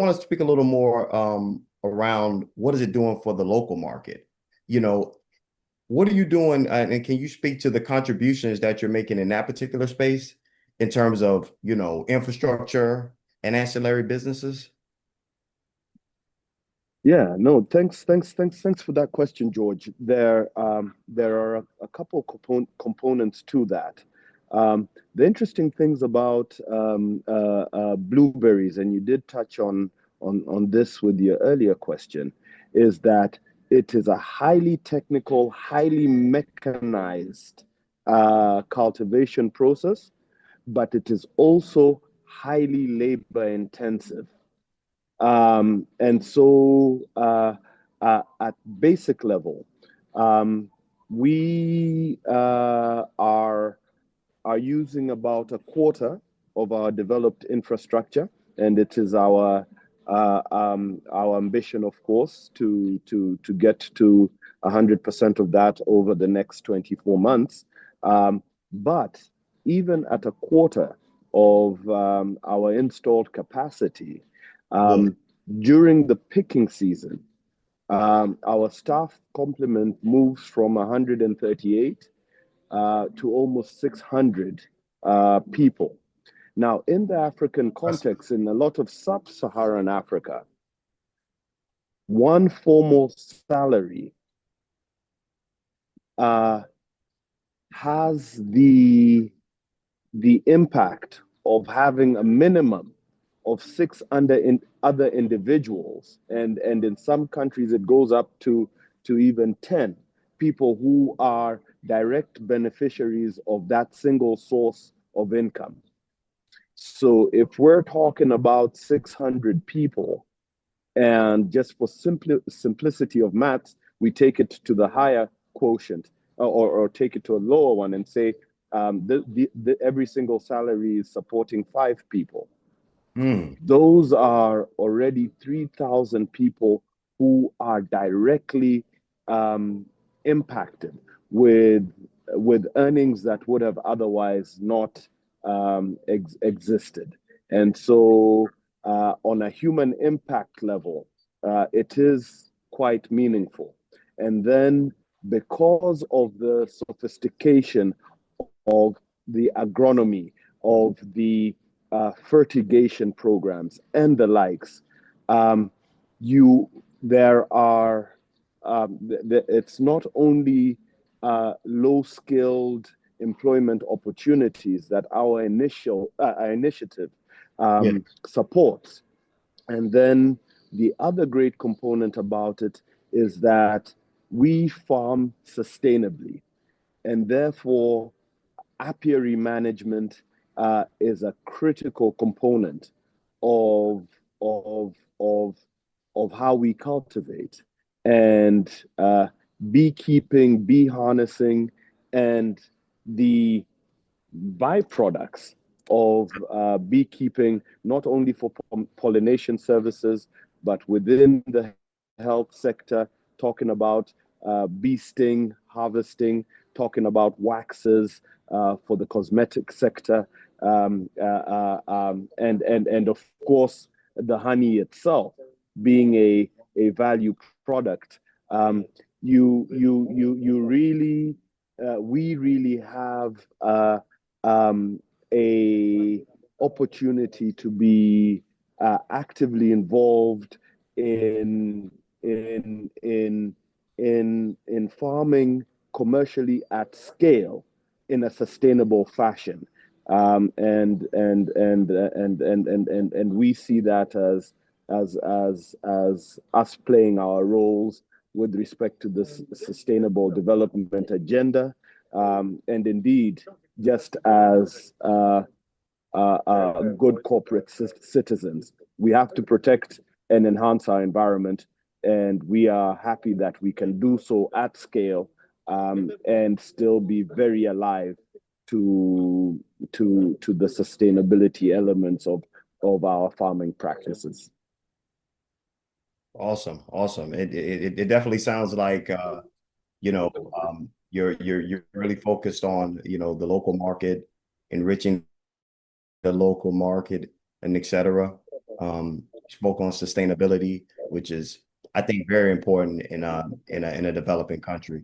want to speak a little more around what is it doing for the local market? You know, what are you doing? And can you speak to the contributions that you're making in that particular space in terms of, infrastructure and ancillary businesses? Yeah, no, thanks for that question, George. There are a couple components to that. The interesting things about blueberries, and you did touch on this with your earlier question, is that it is a highly technical, highly mechanized cultivation process, but it is also highly labor intensive. And so at basic level, we are using about a quarter of our developed infrastructure, and it is our ambition, of course, to get to 100% of that over the next 24 months. But even at a quarter of our installed capacity, Really? um, during the picking season, our staff complement moves from 138 to almost 600 people. Now, in the African Impressive. context, in a lot of sub-Saharan Africa, one formal salary uh, has the impact of having a minimum of other individuals, and in some countries it goes up to even 10 people who are direct beneficiaries of that single source of income. So if we're talking about 600 people, and just for simplicity of maths, we take it to the higher quotient, or take it to a lower one and say every single salary is supporting 5 people. Hmm. Those are already 3,000 people who are directly impacted with earnings that would have otherwise not existed. And so, on a human impact level, it is quite meaningful. And then, because of the sophistication of the agronomy, of the fertigation programs, and the likes, you there are it's not only low skilled employment opportunities that our initiative Yeah. supports. And then the other great component about it is that we farm sustainably, and therefore apiary management is a critical component of of of of how we cultivate, and beekeeping, bee harnessing, and the byproducts of beekeeping, not only for pollination services, but within the health sector, talking about bee sting harvesting, talking about waxes for the cosmetic sector, and of course the honey itself being a value product. Um, you really We really have a opportunity to be actively involved in in in in farming commercially at scale in a sustainable fashion. And we see that as us playing our roles with respect to this sustainable development agenda, and indeed, just as good corporate citizens, we have to protect and enhance our environment, and we are happy that we can do so at scale, and still be very alive to the sustainability elements of our farming practices. Awesome. Awesome. It definitely sounds like you know, you're really focused on, the local market, enriching the local market, and et cetera. spoke on sustainability, which is, I think, very important in a developing country.